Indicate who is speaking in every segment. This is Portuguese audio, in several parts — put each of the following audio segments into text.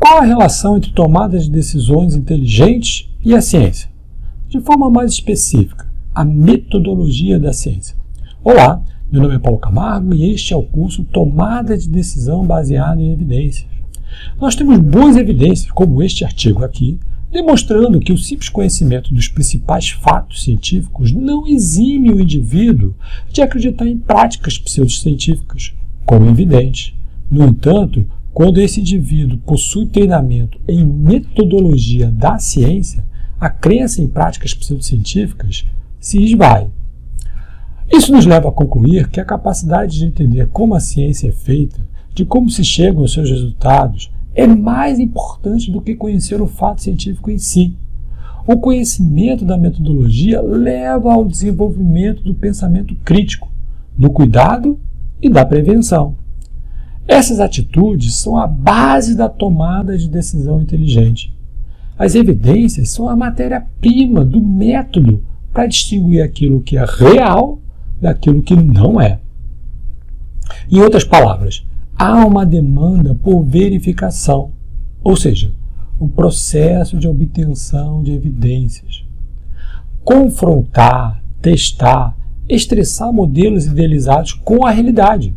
Speaker 1: Qual a relação entre tomadas de decisões inteligentes e a ciência? De forma mais específica, a metodologia da ciência. Olá, meu nome é Paulo Camargo e este é o curso Tomada de Decisão Baseada em Evidências. Nós temos boas evidências, como este artigo aqui, demonstrando que o simples conhecimento dos principais fatos científicos não exime o indivíduo de acreditar em práticas pseudocientíficas, como evidente. No entanto, quando esse indivíduo possui treinamento em metodologia da ciência, a crença em práticas pseudocientíficas se esvai. Isso nos leva a concluir que a capacidade de entender como a ciência é feita, de como se chegam aos seus resultados, é mais importante do que conhecer o fato científico em si. O conhecimento da metodologia leva ao desenvolvimento do pensamento crítico, do cuidado e da prevenção. Essas atitudes são a base da tomada de decisão inteligente. As evidências são a matéria-prima do método para distinguir aquilo que é real daquilo que não é. Em outras palavras, há uma demanda por verificação, ou seja, o processo de obtenção de evidências. Confrontar, testar, estressar modelos idealizados com a realidade.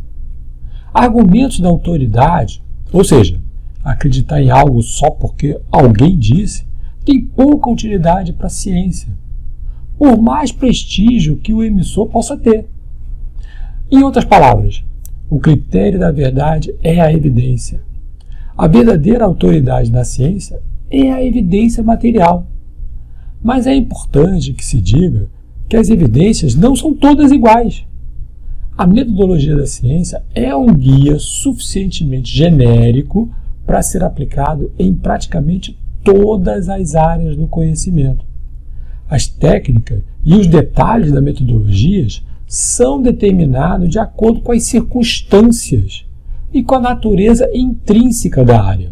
Speaker 1: Argumentos da autoridade, ou seja, acreditar em algo só porque alguém disse, tem pouca utilidade para a ciência, por mais prestígio que o emissor possa ter. Em outras palavras, o critério da verdade é a evidência. A verdadeira autoridade na ciência é a evidência material. Mas é importante que se diga que as evidências não são todas iguais. A metodologia da ciência é um guia suficientemente genérico para ser aplicado em praticamente todas as áreas do conhecimento. As técnicas e os detalhes da metodologia são determinados de acordo com as circunstâncias e com a natureza intrínseca da área.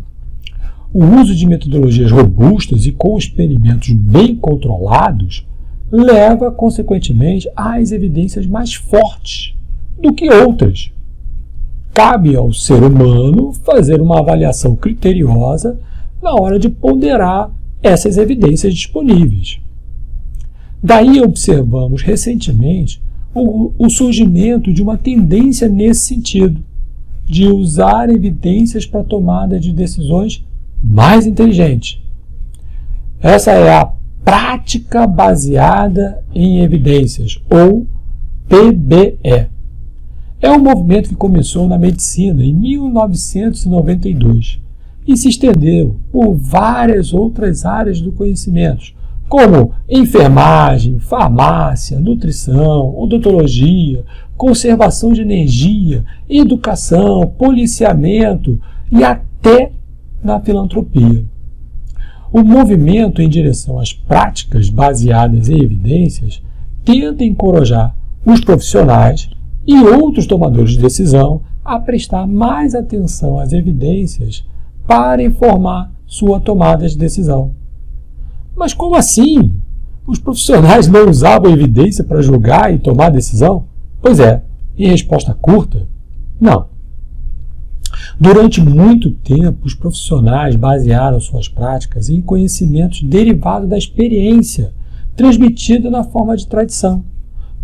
Speaker 1: O uso de metodologias robustas e com experimentos bem controlados leva, consequentemente, às evidências mais fortes do que outras. Cabe ao ser humano fazer uma avaliação criteriosa na hora de ponderar essas evidências disponíveis. Daí observamos recentemente o surgimento de uma tendência nesse sentido, de usar evidências para a tomada de decisões mais inteligentes. Essa é a prática baseada em evidências, ou PBE. É um movimento que começou na medicina em 1992 e se estendeu por várias outras áreas do conhecimento, como enfermagem, farmácia, nutrição, odontologia, conservação de energia, educação, policiamento e até na filantropia. O movimento em direção às práticas baseadas em evidências tenta encorajar os profissionais e outros tomadores de decisão a prestar mais atenção às evidências para informar sua tomada de decisão. Mas como assim? Os profissionais não usavam evidência para julgar e tomar decisão? Pois é, em resposta curta, não. Durante muito tempo, os profissionais basearam suas práticas em conhecimentos derivados da experiência, transmitida na forma de tradição.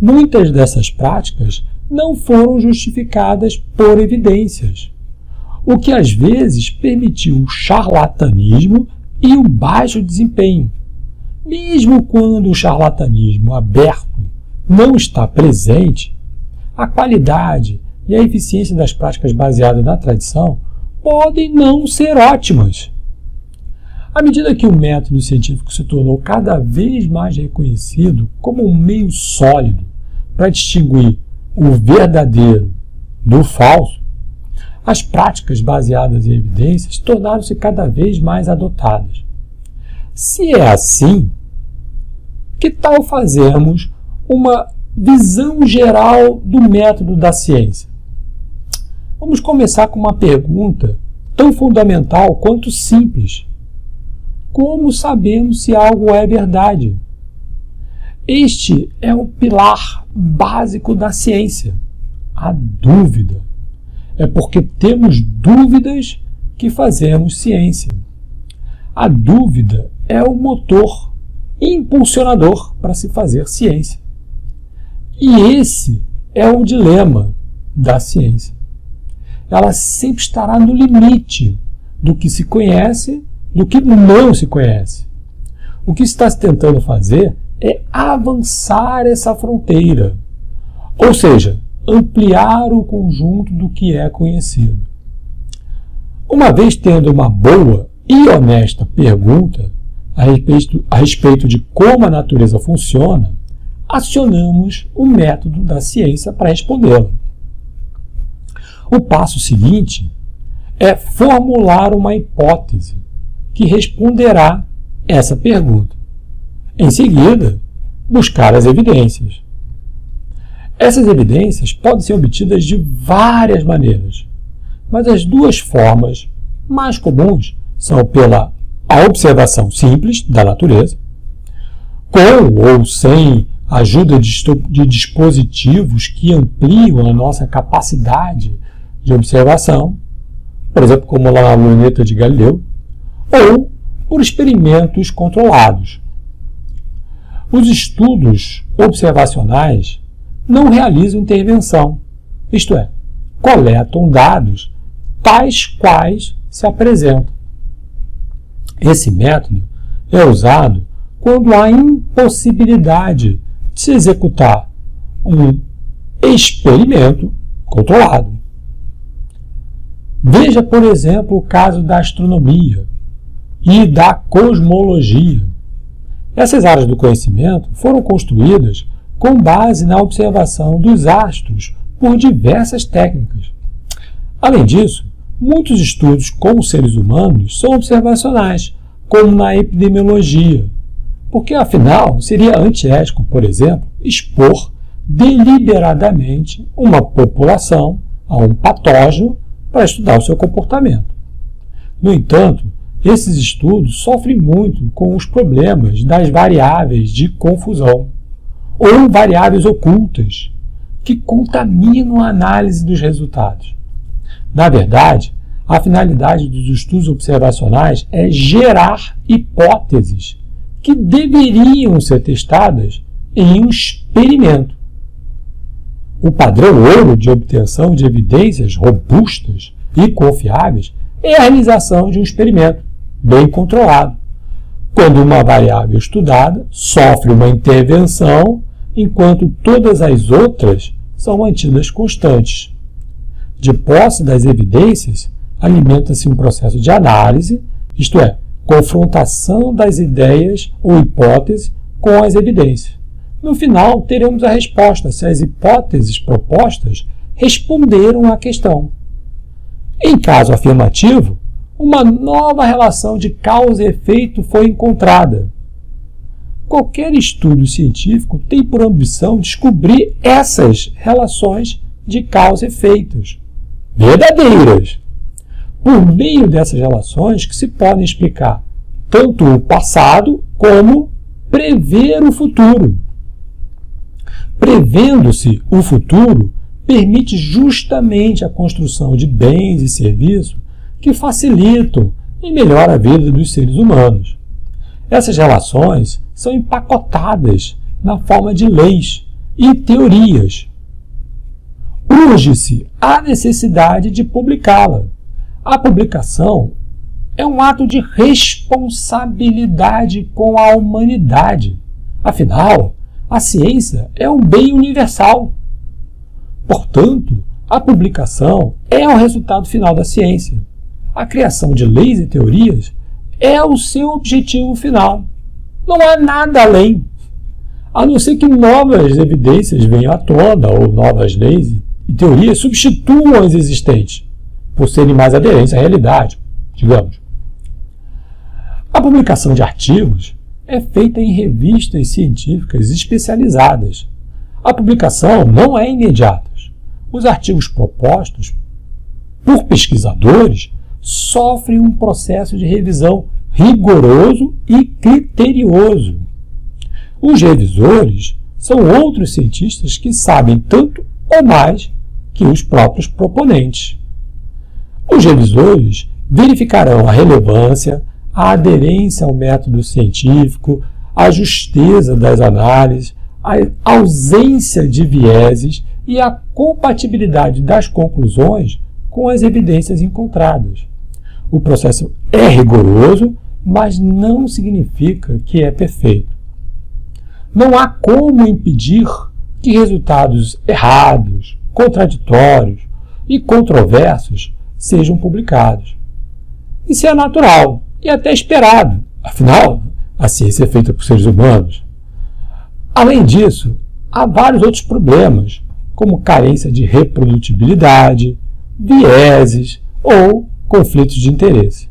Speaker 1: Muitas dessas práticas não foram justificadas por evidências, o que às vezes permitiu o charlatanismo e o baixo desempenho. Mesmo quando o charlatanismo aberto não está presente, a qualidade e a eficiência das práticas baseadas na tradição podem não ser ótimas. À medida que o método científico se tornou cada vez mais reconhecido como um meio sólido para distinguir o verdadeiro do falso, as práticas baseadas em evidências tornaram-se cada vez mais adotadas. Se é assim, que tal fazermos uma visão geral do método da ciência? Vamos começar com uma pergunta tão fundamental quanto simples. Como sabemos se algo é verdade? Este é o pilar básico da ciência, a dúvida. É porque temos dúvidas que fazemos ciência. A dúvida é o motor impulsionador para se fazer ciência. E esse é o dilema da ciência. Ela sempre estará no limite do que se conhece, do que não se conhece. O que está se tentando fazer é avançar essa fronteira, ou seja, ampliar o conjunto do que é conhecido. Uma vez tendo uma boa e honesta pergunta a respeito de como a natureza funciona, acionamos o método da ciência para respondê-la. O passo seguinte é formular uma hipótese que responderá essa pergunta. Em seguida, buscar as evidências. Essas evidências podem ser obtidas de várias maneiras, mas as duas formas mais comuns são pela observação simples da natureza, com ou sem a ajuda de dispositivos que ampliam a nossa capacidade de observação, por exemplo, como lá na luneta de Galileu, ou por experimentos controlados. Os estudos observacionais não realizam intervenção, isto é, coletam dados tais quais se apresentam. Esse método é usado quando há impossibilidade de se executar um experimento controlado. Veja, por exemplo, o caso da astronomia e da cosmologia. Essas áreas do conhecimento foram construídas com base na observação dos astros por diversas técnicas. Além disso, muitos estudos com os seres humanos são observacionais, como na epidemiologia, porque, afinal, seria antiético, por exemplo, expor deliberadamente uma população a um patógeno para estudar o seu comportamento. No entanto, esses estudos sofrem muito com os problemas das variáveis de confusão, ou variáveis ocultas, que contaminam a análise dos resultados. Na verdade, a finalidade dos estudos observacionais é gerar hipóteses que deveriam ser testadas em um experimento. O padrão ouro de obtenção de evidências robustas e confiáveis é a realização de um experimento bem controlado, quando uma variável estudada sofre uma intervenção, enquanto todas as outras são mantidas constantes. De posse das evidências, alimenta-se um processo de análise, isto é, confrontação das ideias ou hipóteses com as evidências. No final, teremos a resposta se as hipóteses propostas responderam à questão. Em caso afirmativo, uma nova relação de causa e efeito foi encontrada. Qualquer estudo científico tem por ambição descobrir essas relações de causa e efeitos verdadeiras, por meio dessas relações que se podem explicar tanto o passado como prever o futuro. Prevendo-se o futuro, permite justamente a construção de bens e serviços que facilitam e melhoram a vida dos seres humanos. Essas relações são empacotadas na forma de leis e teorias. Urge-se a necessidade de publicá-la. A publicação é um ato de responsabilidade com a humanidade. Afinal, a ciência é um bem universal. Portanto, a publicação é o resultado final da ciência. A criação de leis e teorias é o seu objetivo final. Não há nada além. A não ser que novas evidências venham à tona ou novas leis e teorias substituam as existentes, por serem mais aderentes à realidade, digamos. A publicação de artigos é feita em revistas científicas especializadas. A publicação não é imediata. Os artigos propostos por pesquisadores sofrem um processo de revisão rigoroso e criterioso. Os revisores são outros cientistas que sabem tanto ou mais que os próprios proponentes. Os revisores verificarão a relevância, a aderência ao método científico, a justeza das análises, a ausência de vieses e a compatibilidade das conclusões com as evidências encontradas. O processo é rigoroso, mas não significa que é perfeito. Não há como impedir que resultados errados, contraditórios e controversos sejam publicados. Isso é natural e até esperado, afinal, a ciência é feita por seres humanos. Além disso, há vários outros problemas, como carência de reprodutibilidade, vieses ou conflitos de interesse.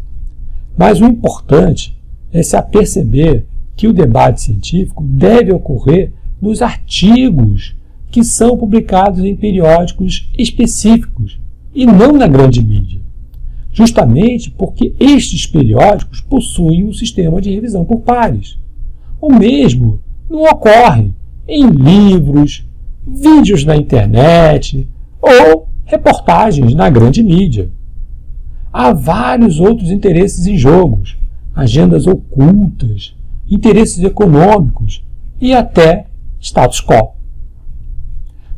Speaker 1: Mas o importante é se aperceber que o debate científico deve ocorrer nos artigos que são publicados em periódicos específicos e não na grande mídia, justamente porque estes periódicos possuem um sistema de revisão por pares. O mesmo não ocorre em livros, vídeos na internet ou reportagens na grande mídia. Há vários outros interesses em jogos, agendas ocultas, interesses econômicos e até status quo.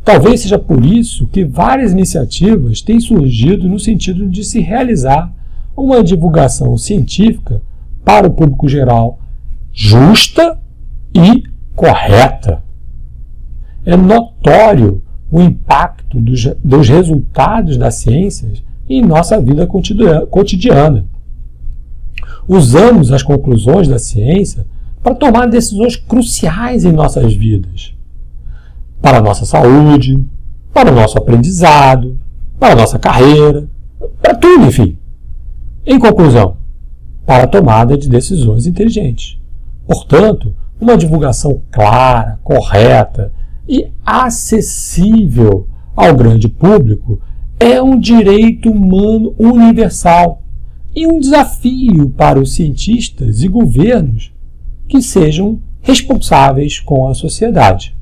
Speaker 1: Talvez seja por isso que várias iniciativas têm surgido no sentido de se realizar uma divulgação científica para o público geral justa e correta. É notório o impacto dos resultados das ciências em nossa vida cotidiana. Usamos as conclusões da ciência para tomar decisões cruciais em nossas vidas, para a nossa saúde, para o nosso aprendizado, para a nossa carreira, para tudo, enfim. Em conclusão, para a tomada de decisões inteligentes. Portanto, uma divulgação clara, correta e acessível ao grande público é um direito humano universal e um desafio para os cientistas e governos que sejam responsáveis com a sociedade.